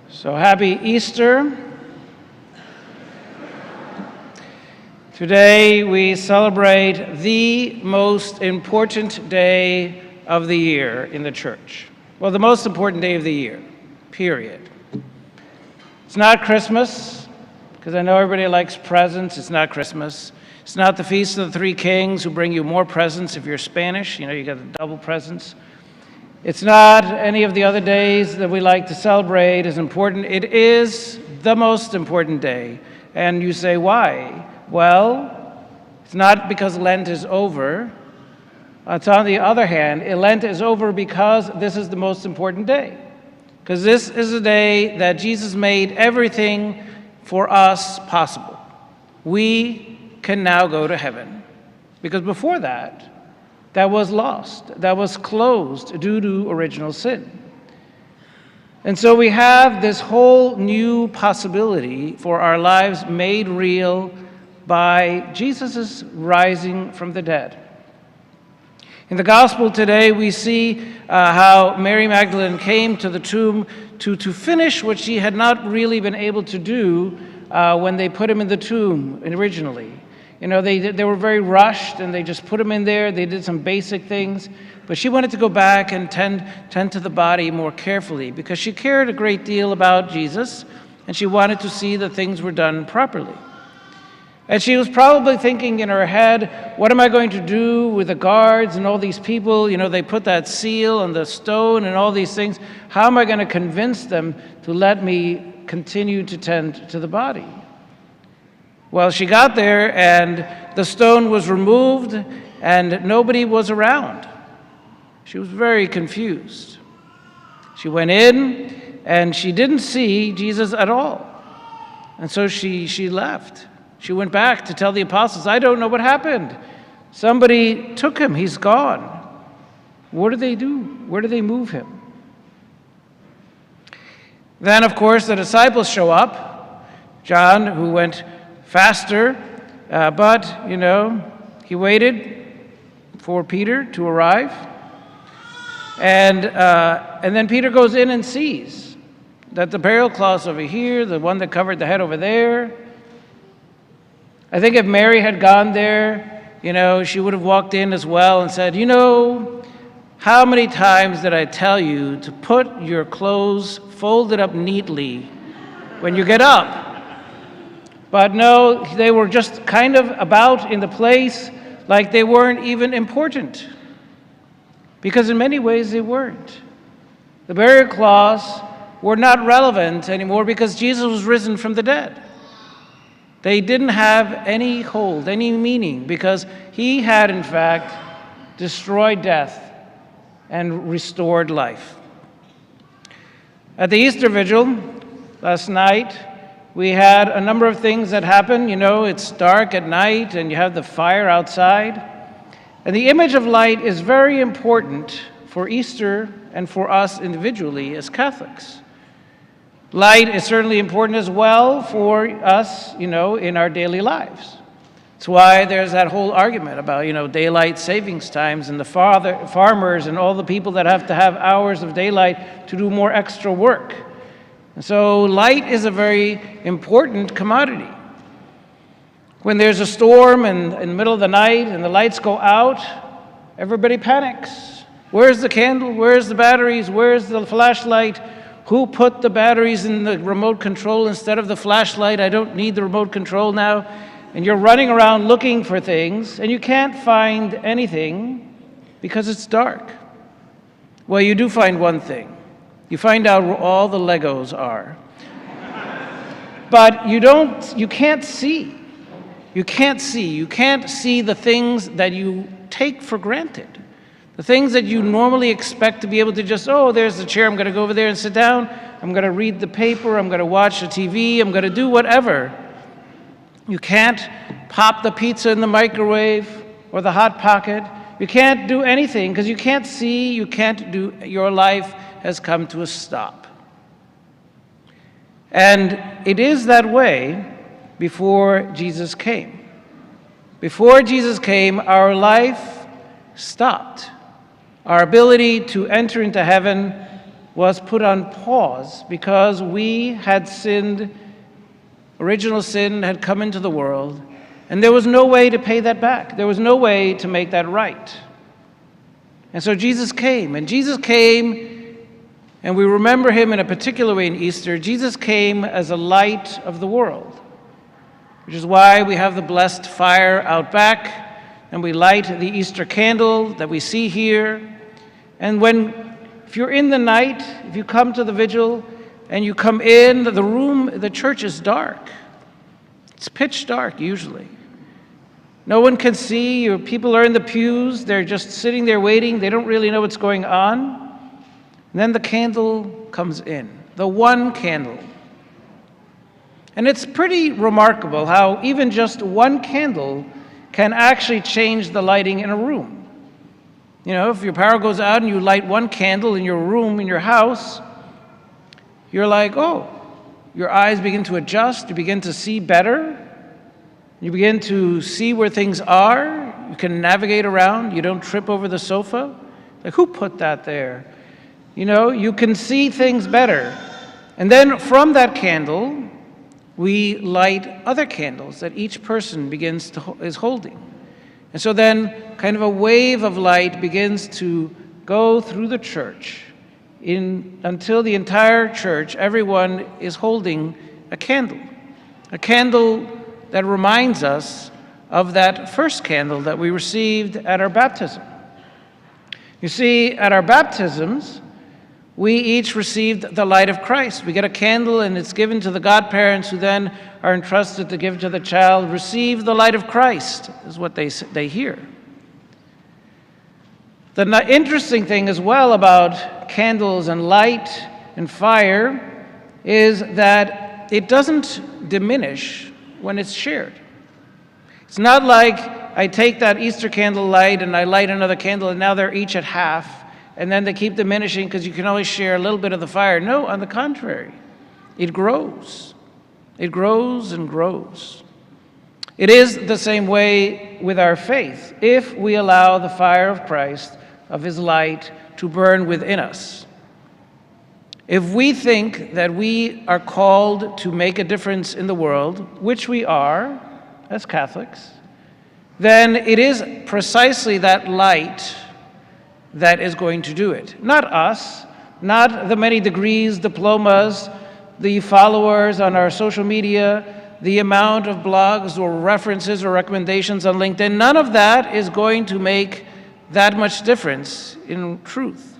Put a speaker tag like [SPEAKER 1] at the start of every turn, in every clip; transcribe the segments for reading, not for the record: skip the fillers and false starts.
[SPEAKER 1] So happy Easter. Today we celebrate the most important day of the year in the church. Well, the most important day of the year, period. It's not Christmas, because I know everybody likes presents. It's not Christmas. It's not the Feast of the Three Kings who bring you more presents if you're Spanish. You got the double presents. It's not any of the other days that we like to celebrate as important. It is the most important day. And you say, why? Well, it's not because Lent is over. It's on the other hand, Lent is over because this is the most important day. Because this is a day that Jesus made everything for us possible. We can now go to heaven. Because before that was lost, that was closed due to original sin. And so we have this whole new possibility for our lives made real by Jesus' rising from the dead. In the gospel today, we see how Mary Magdalene came to the tomb to finish what she had not really been able to do when they put him in the tomb originally. They were very rushed, and they just put him in there. They did some basic things. But she wanted to go back and tend to the body more carefully because she cared a great deal about Jesus, and she wanted to see that things were done properly. And she was probably thinking in her head, what am I going to do with the guards and all these people? They put that seal on the stone and all these things. How am I going to convince them to let me continue to tend to the body? Well, she got there, and the stone was removed, and nobody was around. She was very confused. She went in, and she didn't see Jesus at all. And so she left. She went back to tell the apostles, I don't know what happened. Somebody took him. He's gone. What did they do? Where did they move him? Then, of course, the disciples show up. John, who went faster, but he waited for Peter to arrive. And then Peter goes in and sees that the burial cloth's over here, the one that covered the head over there. I think if Mary had gone there, she would have walked in as well and said, how many times did I tell you to put your clothes folded up neatly when you get up? But no, they were just kind of about in the place like they weren't even important. Because in many ways they weren't. The burial cloths were not relevant anymore because Jesus was risen from the dead. They didn't have any hold, any meaning, because he had in fact destroyed death and restored life. At the Easter Vigil last night, we had a number of things that happen. It's dark at night and you have the fire outside. And the image of light is very important for Easter and for us individually as Catholics. Light is certainly important as well for us, in our daily lives. That's why there's that whole argument about, daylight savings times and the farmers and all the people that have to have hours of daylight to do more extra work. And so light is a very important commodity. When there's a storm in the middle of the night and the lights go out, everybody panics. Where's the candle? Where's the batteries? Where's the flashlight? Who put the batteries in the remote control instead of the flashlight? I don't need the remote control now. And you're running around looking for things, and you can't find anything because it's dark. Well, you do find one thing. You find out where all the Legos are. But you can't see. You can't see the things that you take for granted. The things that you normally expect to be able to just, there's the chair, I'm going to go over there and sit down. I'm going to read the paper, I'm going to watch the TV, I'm going to do whatever. You can't pop the pizza in the microwave or the Hot Pocket. You can't do anything because you can't see, your life has come to a stop. And it is that way before Jesus came. Before Jesus came, our life stopped. Our ability to enter into heaven was put on pause because we had sinned. Original sin had come into the world, and there was no way to pay that back. There was no way to make that right. And so Jesus came, and we remember him in a particular way in Easter. Jesus came as a light of the world, which is why we have the blessed fire out back, and we light the Easter candle that we see here. And if you're in the night, if you come to the vigil and you come in, the church is dark. It's pitch dark usually. No one can see you. People are in the pews. They're just sitting there waiting. They don't really know what's going on. And then the candle comes in, the one candle. And it's pretty remarkable how even just one candle can actually change the lighting in a room. You know, if your power goes out and you light one candle in your room, in your house, you're like, oh, your eyes begin to adjust. You begin to see better. You begin to see where things are. You can navigate around. You don't trip over the sofa. Like, who put that there? You know, you can see things better. And then from that candle, we light other candles that each person is holding. And so then kind of a wave of light begins to go through the church until the entire church, everyone is holding a candle that reminds us of that first candle that we received at our baptism. You see, at our baptisms, we each received the light of Christ. We get a candle and it's given to the godparents who then are entrusted to give to the child. Receive the light of Christ is what they hear. The interesting thing as well about candles and light and fire is that it doesn't diminish when it's shared. It's not like I take that Easter candle light and I light another candle and now they're each at half and then they keep diminishing because you can only share a little bit of the fire. No, on the contrary, it grows. It grows and grows. It is the same way with our faith. If we allow the fire of Christ, of his light, to burn within us, if we think that we are called to make a difference in the world, which we are as Catholics, then it is precisely that light that is going to do it. Not us, not the many degrees, diplomas, the followers on our social media, the amount of blogs or references or recommendations on LinkedIn. None of that is going to make that much difference in truth.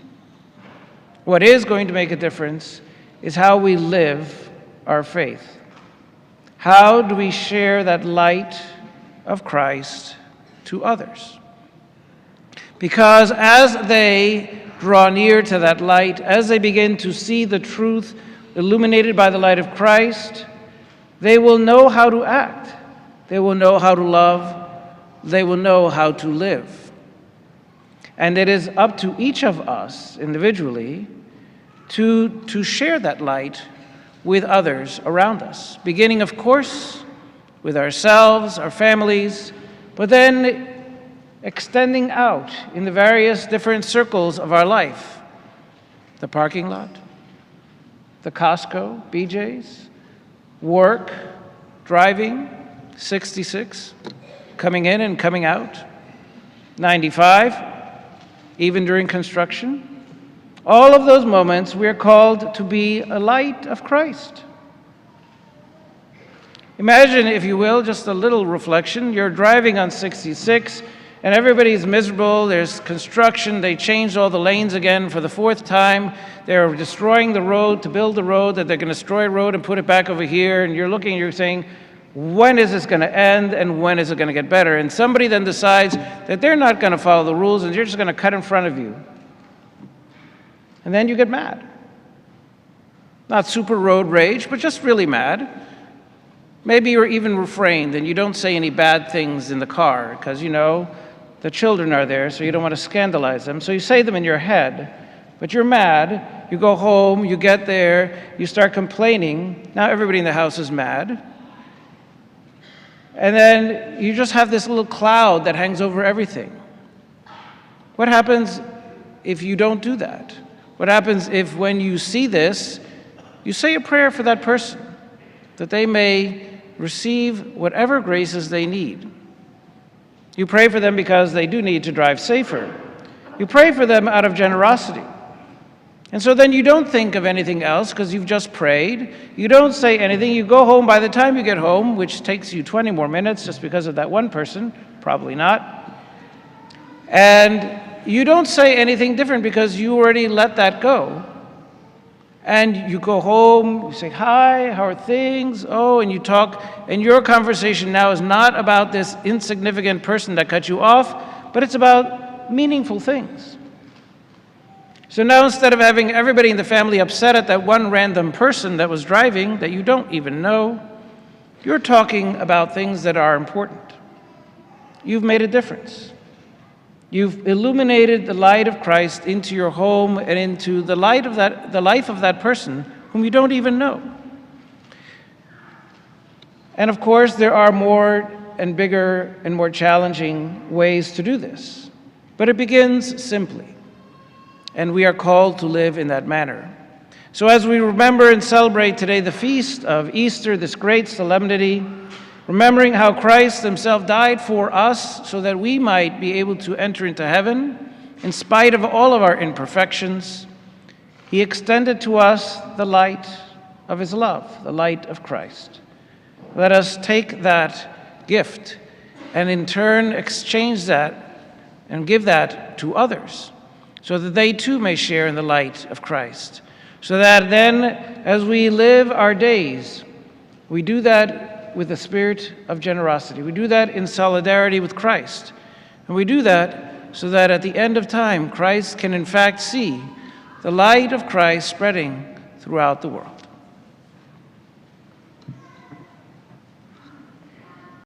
[SPEAKER 1] What is going to make a difference is how we live our faith. How do we share that light of Christ to others? Because as they draw near to that light, as they begin to see the truth illuminated by the light of Christ, they will know how to act. They will know how to love. They will know how to live. And it is up to each of us individually to share that light with others around us, beginning, of course, with ourselves, our families, but then extending out in the various different circles of our life. The parking lot, the Costco, BJ's, work, driving, 66, coming in and coming out, 95, even during construction. All of those moments, we are called to be a light of Christ. Imagine, if you will, just a little reflection. You're driving on 66, and everybody's miserable. There's construction. They changed all the lanes again for the fourth time. They're destroying the road to build the road, that they're going to destroy a road and put it back over here. And you're looking, you're saying, when is this going to end, and when is it going to get better? And somebody then decides that they're not going to follow the rules, and you're just going to cut in front of you. And then you get mad. Not super road rage, but just really mad. Maybe you're even refrained and you don't say any bad things in the car because, you know, the children are there, so you don't want to scandalize them. So you say them in your head, but you're mad. You go home, you get there, you start complaining. Now everybody in the house is mad. And then you just have this little cloud that hangs over everything. What happens if you don't do that? What happens if when you see this, you say a prayer for that person, that they may receive whatever graces they need. You pray for them because they do need to drive safer. You pray for them out of generosity. And so then you don't think of anything else because you've just prayed. You don't say anything. You go home. By the time you get home, which takes you 20 more minutes just because of that one person, probably not. And you don't say anything different because you already let that go. And you go home, you say, hi, how are things? Oh, and you talk. And your conversation now is not about this insignificant person that cut you off, but it's about meaningful things. So now instead of having everybody in the family upset at that one random person that was driving that you don't even know, you're talking about things that are important. You've made a difference. You've illuminated the light of Christ into your home and into the life of that person whom you don't even know. And of course, there are more and bigger and more challenging ways to do this. But it begins simply. And we are called to live in that manner. So as we remember and celebrate today the feast of Easter, this great solemnity, remembering how Christ himself died for us so that we might be able to enter into heaven, in spite of all of our imperfections, he extended to us the light of his love, the light of Christ. Let us take that gift and in turn exchange that and give that to others, so that they too may share in the light of Christ. So that then, as we live our days, we do that with a spirit of generosity. We do that in solidarity with Christ. And we do that so that at the end of time, Christ can in fact see the light of Christ spreading throughout the world.